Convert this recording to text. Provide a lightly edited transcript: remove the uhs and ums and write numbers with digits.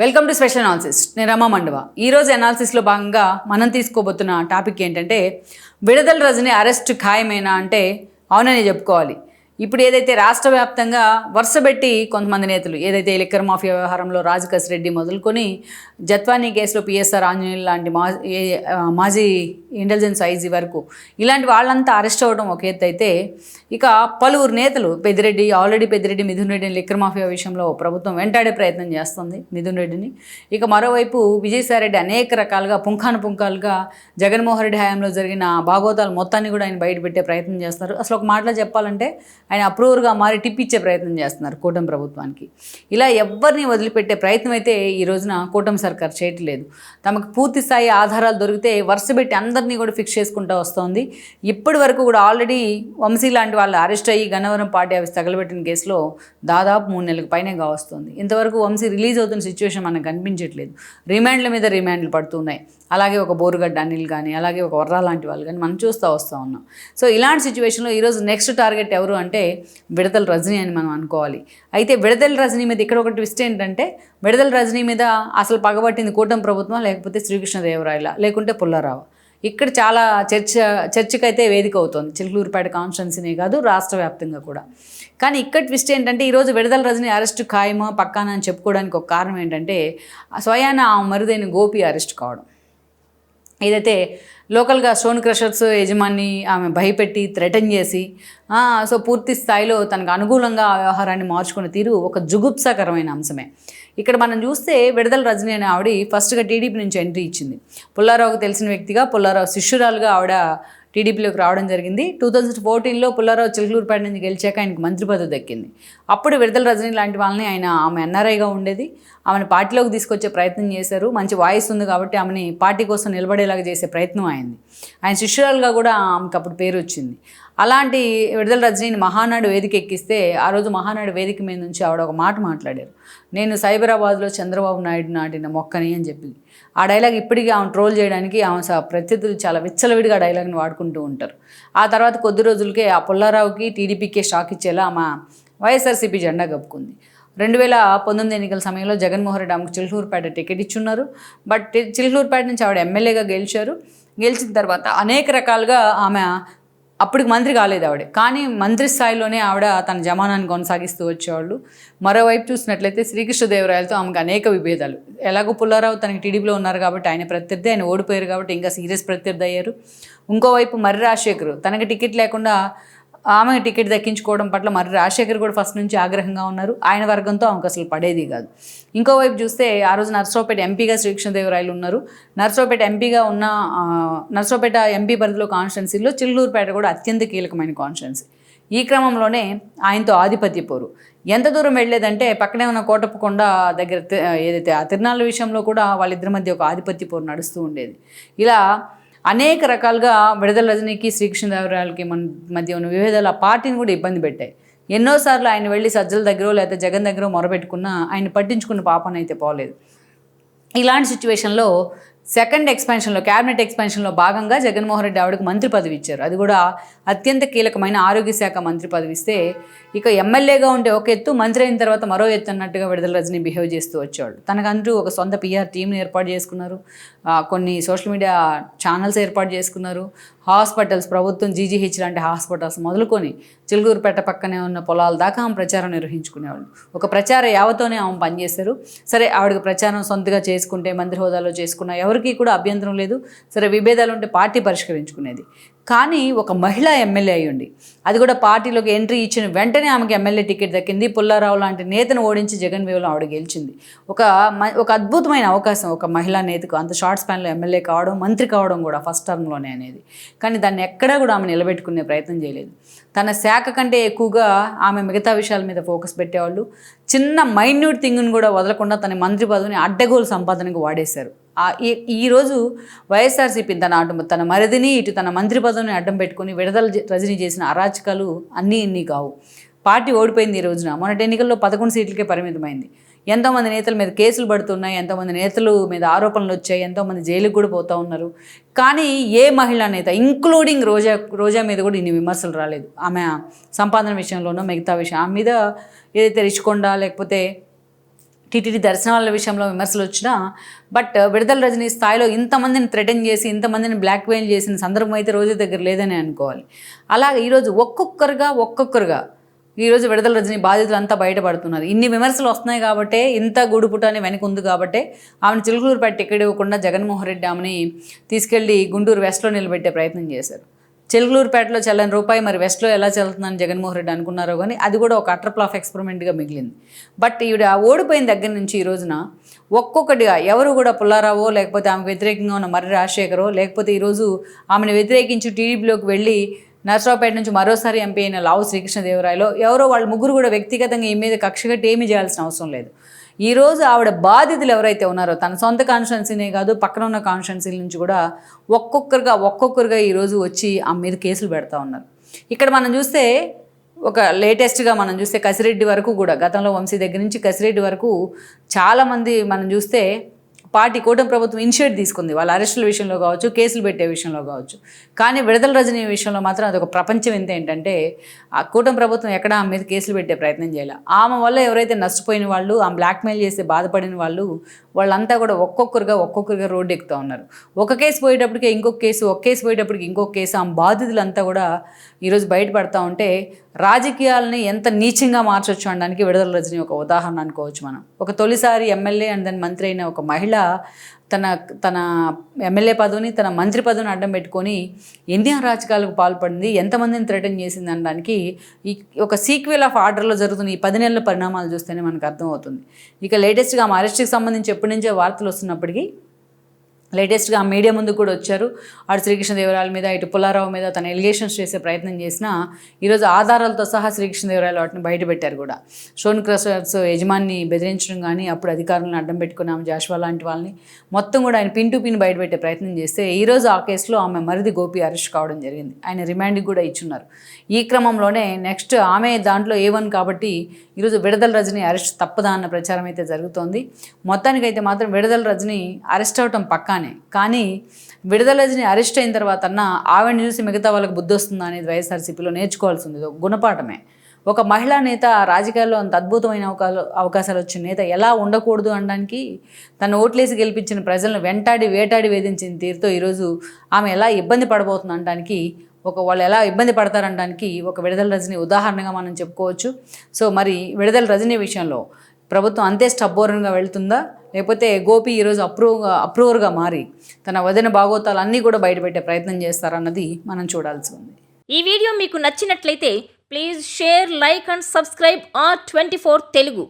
Welcome to special analysis. నేను రమా మండవ. ఈరోజు అనాలిసిస్లో భాగంగా మనం తీసుకోబోతున్న టాపిక్ ఏంటంటే, విడుదల రజని అరెస్ట్ ఖాయమేనా అంటే అవునని చెప్పుకోవాలి. ఇప్పుడు ఏదైతే రాష్ట్ర వ్యాప్తంగా వరుసబెట్టి కొంతమంది నేతలు ఏదైతే లిక్కర్ మాఫియా వ్యవహారంలో రాజకేశ్ రెడ్డి మొదలుకొని జత్వానీ కేసులో పిఎస్ఆర్ ఆంజనేయులు లాంటి మాజీ ఇంటెలిజెన్స్ ఐజీ వరకు ఇలాంటి వాళ్ళంతా అరెస్ట్ అవ్వడం ఒక ఎత్తు అయితే, ఇక పలువురు నేతలు పెద్దిరెడ్డి మిథున్ రెడ్డిని లిక్కర్ మాఫియా విషయంలో ప్రభుత్వం వెంటాడే ప్రయత్నం చేస్తుంది మిథున్ రెడ్డిని. ఇక మరోవైపు విజయసాయిరెడ్డి అనేక రకాలుగా పుంఖానుగా జగన్మోహన్ రెడ్డి హయాంలో జరిగిన భాగోతాలు మొత్తాన్ని కూడా ఆయన బయటపెట్టే ప్రయత్నం చేస్తున్నారు. అసలు ఒక మాటలో చెప్పాలంటే ఆయన అప్రూవర్గా మారి టిప్పిచ్చే ప్రయత్నం చేస్తున్నారు కూటమి ప్రభుత్వానికి. ఇలా ఎవరిని వదిలిపెట్టే ప్రయత్నం అయితే ఈ రోజున కూటమి సర్కార్ చేయట్లేదు. తమకు పూర్తి స్థాయి ఆధారాలు దొరికితే వరుసపెట్టి అందరినీ కూడా ఫిక్స్ చేసుకుంటూ వస్తోంది. ఇప్పటి వరకు కూడా ఆల్రెడీ వంశీ లాంటి వాళ్ళు అరెస్ట్ అయ్యి గన్నవరం పార్టీ ఆఫీస్ తగలబెట్టిన కేసులో దాదాపు 3 నెలలకు పైనే కావస్తుంది. ఇంతవరకు వంశీ రిలీజ్ అవుతున్న సిచ్యువేషన్ మనకు కనిపించట్లేదు. రిమాండ్ల మీద రిమాండ్లు పడుతున్నాయి. అలాగే ఒక బోరుగడ్డ అనిల్ కానీ, అలాగే ఒక వర్రా లాంటి వాళ్ళు కానీ మనం చూస్తూ వస్తూ ఉన్నాం. సో ఇలాంటి సిచ్యువేషన్లో ఈరోజు నెక్స్ట్ టార్గెట్ ఎవరు అంటే విడదల రజనీ అని మనం అనుకోవాలి. అయితే విడదల రజనీ మీద ఇక్కడ ఒక ట్విస్ట్ ఏంటంటే, విడదల రజనీ మీద అసలు పగబట్టింది కూటమి ప్రభుత్వం, లేకపోతే శ్రీకృష్ణదేవరాయల, లేకుంటే పుల్లారావు. ఇక్కడ చాలా చర్చకైతే వేదిక అవుతుంది. చిలుకూరుపేట కాన్స్టిట్యున్సీనే కాదు, రాష్ట్ర వ్యాప్తంగా కూడా. కానీ ఇక్కడ ట్విస్ట్ ఏంటంటే, ఈరోజు విడుదల రజనీ అరెస్ట్ ఖాయమా పక్కానా అని చెప్పుకోవడానికి ఒక కారణం ఏంటంటే, స్వయాన ఆ మరుదైన గోపి అరెస్ట్ కావడం. ఏదైతే లోకల్గా స్టోన్ క్రషర్స్ యజమాని ఆమె భయపెట్టి థ్రెటన్ చేసి సో పూర్తి స్థాయిలో తనకు అనుకూలంగా ఆ వ్యవహారాన్ని మార్చుకున్న తీరు ఒక జుగుప్సాకరమైన అంశమే. ఇక్కడ మనం చూస్తే విడుదల రజనీ అనే ఆవిడ ఫస్ట్గా టీడీపీ నుంచి ఎంట్రీ ఇచ్చింది. పుల్లారావుకు తెలిసిన వ్యక్తిగా, పుల్లారావు శిష్యురాలుగా ఆవిడ టీడీపీలోకి రావడం జరిగింది. 2014లో పుల్లారావు చిలుకూరుపేట నుంచి గెలిచాక ఆయనకు మంత్రి పదవి దక్కింది. అప్పుడు విడుదల రజనీ లాంటి వాళ్ళని ఆమె ఎన్ఆర్ఐగా ఉండేది, ఆమెను పార్టీలోకి తీసుకొచ్చే ప్రయత్నం చేశారు. మంచి వాయిస్ ఉంది కాబట్టి ఆమెని పార్టీ కోసం నిలబడేలాగా చేసే ప్రయత్నం అయింది. ఆయన శిష్యురాలుగా కూడా ఆమెకు అప్పుడు పేరు వచ్చింది. అలాంటి విడుదల రజనీని మహానాడు వేదిక ఎక్కిస్తే, ఆ రోజు మహానాడు వేదిక మీద నుంచి ఆవిడ ఒక మాట మాట్లాడారు. నేను సైబరాబాద్లో చంద్రబాబు నాయుడు నాటిన మొక్కని అని చెప్పి. ఆ డైలాగ్ ఇప్పటికీ ఆమె ట్రోల్ చేయడానికి ఆమె ప్రత్యర్థులు చాలా విచ్చలవిడిగా ఆ డైలాగ్ని వాడుకుంటూ ఉంటారు. ఆ తర్వాత కొద్ది రోజులకే ఆ పుల్లారావుకి టీడీపీకే షాక్ ఇచ్చేలా ఆమె వైఎస్ఆర్సీపీ జెండా కప్పుకుంది. 2019 ఎన్నికల సమయంలో జగన్మోహన్ రెడ్డి ఆమెకు చిలుకూరుపేట టికెట్ ఇచ్చున్నారు. బట్ చిలుకూరుపేట నుంచి ఆవిడ ఎమ్మెల్యేగా గెలిచారు. గెలిచిన తర్వాత అనేక రకాలుగా ఆమె అప్పటికి మంత్రి కాలేదు ఆవిడ, కానీ మంత్రి స్థాయిలోనే ఆవిడ తన జమానాన్ని కొనసాగిస్తూ వచ్చేవాళ్ళు. మరోవైపు చూసినట్లయితే శ్రీకృష్ణదేవరాయలతో ఆమెకు అనేక విభేదాలు. ఎలాగో పుల్లారావు తనకి టీడీపీలో ఉన్నారు కాబట్టి ఆయన ప్రత్యర్థి, ఆయన ఓడిపోయారు కాబట్టి ఇంకా సీరియస్ ప్రత్యర్థి అయ్యారు. ఇంకోవైపు మర్రి రాజశేఖర్ తనకి టికెట్ లేకుండా ఆమె టికెట్ దక్కించుకోవడం పట్ల మర్రి రాజశేఖర్ కూడా ఫస్ట్ నుంచి ఆగ్రహంగా ఉన్నారు. ఆయన వర్గంతో ఆమెకు అసలు పడేది కాదు. ఇంకోవైపు చూస్తే ఆ రోజు నర్సరావుపేట ఎంపీగా శ్రీకృష్ణదేవరాయలు ఉన్నారు. నర్సరావుపేట ఎంపీ పరిధిలో కాన్స్టిట్యున్సీలో చిలుకూరుపేట కూడా అత్యంత కీలకమైన కాన్స్టిట్యున్సీ. ఈ క్రమంలోనే ఆయనతో ఆధిపత్య పోరు ఎంత దూరం వెళ్ళేదంటే, పక్కనే ఉన్న కోటప్పకొండ దగ్గర ఏదైతే ఆ తిరునాళ్ళ విషయంలో కూడా వాళ్ళిద్దరి మధ్య ఒక ఆధిపత్య పోరు నడుస్తూ ఉండేది. ఇలా అనేక రకాలుగా విడుదల రజనీకి శ్రీకృష్ణదేవరాయలకి మధ్య ఉన్న విభేదాలు ఆ పార్టీని కూడా ఇబ్బంది పెట్టాయి. ఎన్నోసార్లు ఆయన వెళ్ళి సజ్జల దగ్గర లేకపోతే జగన్ దగ్గర మొరబెట్టుకున్నా ఆయన పట్టించుకున్న పాపనైతే పోలేదు. ఇలాంటి సిచ్యువేషన్లో సెకండ్ ఎక్స్పాన్షన్లో, క్యాబినెట్ ఎక్స్పాన్షన్లో భాగంగా జగన్మోహన్ రెడ్డి ఆవిడకు మంత్రి పదవి ఇచ్చారు. అది కూడా అత్యంత కీలకమైన ఆరోగ్య శాఖ మంత్రి పదవి ఇస్తే, ఇక ఎమ్మెల్యేగా ఉంటే ఒక ఎత్తు, మంత్రి అయిన తర్వాత మరో ఎత్తు అన్నట్టుగా విడుదల రజనీ బిహేవ్ చేస్తూ వచ్చేవాడు. తనకంటూ ఒక సొంత పిఆర్ టీంని ఏర్పాటు చేసుకున్నారు. కొన్ని సోషల్ మీడియా ఛానల్స్ ఏర్పాటు చేసుకున్నారు. హాస్పిటల్స్, ప్రభుత్వం జీజీహెచ్ లాంటి హాస్పిటల్స్ మొదలుకొని చిలుకూరుపేట పక్కనే ఉన్న పొలాల దాకా ఆమె ప్రచారం నిర్వహించుకునేవాళ్ళు. ఒక ప్రచార యావతోనే ఆమె పనిచేశారు. సరే, ఆవిడకి ప్రచారం సొంతగా చేసుకుంటే, మంత్రి హోదాలో చేసుకున్న ఎవరికి కూడా అభ్యంతరం లేదు. సరే, విభేదాలు ఉంటే పార్టీ పరిష్కరించుకునేది. కానీ ఒక మహిళా ఎమ్మెల్యే అయ్యుండి, అది కూడా పార్టీలోకి ఎంట్రీ ఇచ్చిన వెంటనే ఆమెకి ఎమ్మెల్యే టికెట్ దక్కింది. పుల్లారావు లాంటి నేతను ఓడించి జగన్ వేవ్లో ఆవిడ గెలిచింది. ఒక అద్భుతమైన అవకాశం ఒక మహిళా నేతకు అంత షార్ట్ స్పాన్లో ఎమ్మెల్యే కావడం, మంత్రి కావడం కూడా ఫస్ట్ టర్మ్లోనే అనేది. కానీ దాన్ని ఎక్కడా కూడా ఆమె నిలబెట్టుకునే ప్రయత్నం చేయలేదు. తన శాఖ కంటే ఎక్కువగా ఆమె మిగతా విషయాల మీద ఫోకస్ పెట్టేవాళ్ళు. చిన్న మైన్యూట్ థింగ్ను కూడా వదలకుండా తన మంత్రి పదవిని అడ్డగోలు సంపాదనకు వాడేశారు. ఈరోజు వైఎస్ఆర్సీపీ తన మరిదిని, ఇటు తన మంత్రి పదవిని అడ్డం పెట్టుకుని విడుదల రజనీ చేసిన అరాచకాలు అన్నీ కావు. పార్టీ ఓడిపోయింది. ఈ రోజున మొన్నటి ఎన్నికల్లో 11 సీట్లకే పరిమితమైంది. ఎంతోమంది నేతల మీద కేసులు పడుతున్నాయి, ఎంతోమంది నేతలు మీద ఆరోపణలు వచ్చాయి, ఎంతోమంది జైలుకు కూడా పోతూ ఉన్నారు. కానీ ఏ మహిళా నేత, ఇంక్లూడింగ్ రోజా మీద కూడా ఇన్ని విమర్శలు రాలేదు. ఆమె సంపాదన విషయంలోనో మిగతా విషయం, ఆమె మీద ఏదైతే రిషికొండ లేకపోతే టీటీడీ దర్శనాల విషయంలో విమర్శలు వచ్చినా బట్ విడుదల రజనీ స్థాయిలో ఇంతమందిని థ్రెటన్ చేసి ఇంతమందిని బ్లాక్మెయిల్ చేసిన సందర్భం అయితే రోజు దగ్గర లేదని అనుకోవాలి. అలాగే ఈరోజు ఒక్కొక్కరుగా ఈరోజు విడుదల రజనీ బాధితులు అంతా బయటపడుతున్నారు. ఇన్ని విమర్శలు వస్తున్నాయి కాబట్టే, ఇంత గూడుపుట అని వెనక ఉంది కాబట్టే ఆమెను చిలుకలూరుపేట టికెట్ ఇవ్వకుండా జగన్మోహన్ రెడ్డి ఆమెని తీసుకెళ్లి గుంటూరు వెస్ట్లో నిలబెట్టే ప్రయత్నం చేశారు. చిలుకలూరుపేటలో చెల్లని రూపాయి మరి వెస్ట్లో ఎలా చెల్లుతుందని జగన్మోహన్ రెడ్డి అనుకున్నారో కానీ అది కూడా ఒక అటర్ ప్లాఫ్ ఎక్స్పెరిమెంట్గా మిగిలింది. బట్ ఈవిడ ఓడిపోయిన దగ్గర నుంచి ఈ రోజున ఒక్కొక్కటిగా ఎవరు కూడా పుల్లారావో, లేకపోతే ఆమెకు వ్యతిరేకంగా ఉన్న మర్రి రాజశేఖరో, లేకపోతే ఈరోజు ఆమెను వ్యతిరేకించి టీడీపీలోకి వెళ్ళి నర్సరావుపేట నుంచి మరోసారి ఎంపీ అయిన లావు శ్రీకృష్ణదేవరాయలో ఎవరో వాళ్ళ ముగ్గురు కూడా వ్యక్తిగతంగా ఈ మీద కక్షగట్టి ఏమీ చేయాల్సిన అవసరం లేదు. ఈరోజు ఆవిడ బాధితులు ఎవరైతే ఉన్నారో తన సొంత కాన్స్టిట్యున్సీనే కాదు పక్కన ఉన్న కాన్స్టిట్యున్సీల నుంచి కూడా ఒక్కొక్కరుగా ఈరోజు వచ్చి ఆమె మీద కేసులు పెడతా ఉన్నారు. ఇక్కడ మనం చూస్తే ఒక లేటెస్ట్గా మనం చూస్తే కసిరెడ్డి వరకు కూడా గతంలో వంశీ దగ్గర నుంచి కసిరెడ్డి వరకు చాలామంది మనం చూస్తే కూటమి ప్రభుత్వం ఇనిషియేట్ తీసుకుంది వాళ్ళ అరెస్టుల విషయంలో కావచ్చు, కేసులు పెట్టే విషయంలో కావచ్చు. కానీ విడుదల రజనీ విషయంలో మాత్రం అదొక ప్రపంచం ఎంత ఏంటంటే ఆ కూటమి ప్రభుత్వం ఎక్కడ ఆమె మీద కేసులు పెట్టే ప్రయత్నం చేయాలి. ఆమె వల్ల ఎవరైతే నష్టపోయిన వాళ్ళు, ఆమె బ్లాక్మెయిల్ చేసి బాధపడిన వాళ్ళంతా కూడా ఒక్కొక్కరుగా రోడ్డు ఎక్కుతూ ఉన్నారు. ఒక కేసు పోయేటప్పటికే ఇంకొక కేసు, ఒక కేసు పోయేటప్పటికి ఇంకొక కేసు. ఆమె బాధితులంతా కూడా ఈరోజు బయటపడతా ఉంటే రాజకీయాలని ఎంత నీచంగా మార్చొచ్చు అనడానికి విడుదల రజనీ ఒక ఉదాహరణ అనుకోవచ్చు మనం. ఒక తొలిసారి ఎమ్మెల్యే అండ్ దాని మంత్రి అయిన ఒక మహిళ తన ఎమ్మెల్యే పదవిని, తన మంత్రి పదవిని అడ్డం పెట్టుకొని ఎన్ని రాజకీయాలకు పాల్పడింది, ఎంతమందిని థ్రెటన్ చేసింది అనడానికి ఈ ఒక సీక్వెల్ ఆఫ్ ఆర్డర్లో జరుగుతున్న ఈ 10 నెలల పరిణామాలు చూస్తేనే మనకు అర్థమవుతుంది. ఇక లేటెస్ట్గా ఆమె అరెస్ట్కి సంబంధించి ఎప్పటి నుంచో వార్తలు వస్తున్నప్పటికీ లేటెస్ట్గా మీడియా ముందు కూడా వచ్చారు. అటు శ్రీకృష్ణదేవరాయల మీద, ఇటు పుల్లారావు మీద తన ఎలిగేషన్స్ చేసే ప్రయత్నం చేసినా ఈరోజు ఆధారాలతో సహా శ్రీకృష్ణదేవరాయలు వాటిని బయటపెట్టారు కూడా. షోన్ క్రషర్స్ యజమాని బెదిరించడం కానీ, అప్పుడు అధికారులను అడ్డం పెట్టుకుని ఆమె జాషువా లాంటి వాళ్ళని మొత్తం కూడా ఆయన పిన్ టు పిన్ బయటపెట్టే ప్రయత్నం చేస్తే ఈరోజు ఆ కేసులో ఆమె మరిది గోపి అరెస్ట్ కావడం జరిగింది. ఆయన రిమాండ్కి కూడా ఇచ్చున్నారు. ఈ క్రమంలోనే నెక్స్ట్ ఆమె దాంట్లో A1 కాబట్టి ఈరోజు విడుదల రజనీ అరెస్ట్ తప్పదా అన్న ప్రచారం అయితే జరుగుతోంది. మొత్తానికైతే మాత్రం విడుదల రజనీ అరెస్ట్ అవటం పక్కానే. కానీ విడుదల రజనీ అరెస్ట్ అయిన తర్వాత ఆవిడని చూసి మిగతా వాళ్ళకి బుద్ధి వస్తుందా అనేది వైఎస్ఆర్సీపీలో నేర్చుకోవాల్సింది గుణపాఠమే. ఒక మహిళా నేత రాజకీయాల్లో అంత అద్భుతమైన అవకాశాలు వచ్చిన నేత ఎలా ఉండకూడదు అనడానికి, తను ఓట్లేసి గెలిపించిన ప్రజలను వేటాడి వేధించిన తీరుతో ఈరోజు ఆమె ఎలా ఇబ్బంది పడబోతుంది అనడానికి, వాళ్ళు ఎలా ఇబ్బంది పడతారనడానికి ఒక విడుదల రజనీ ఉదాహరణగా మనం చెప్పుకోవచ్చు. సో మరి విడుదల రజనీ విషయంలో ప్రభుత్వం అంతే స్టబ్బోర్న్గా వెళ్తుందా, లేకపోతే గోపి ఈరోజు అప్రూవర్గా మారి తన వదిన భాగోతాలు అన్నీ కూడా బయటపెట్టే ప్రయత్నం చేస్తారన్నది మనం చూడాల్సి ఉంది. ఈ వీడియో మీకు నచ్చినట్లయితే please share, like and subscribe R24 Telugu.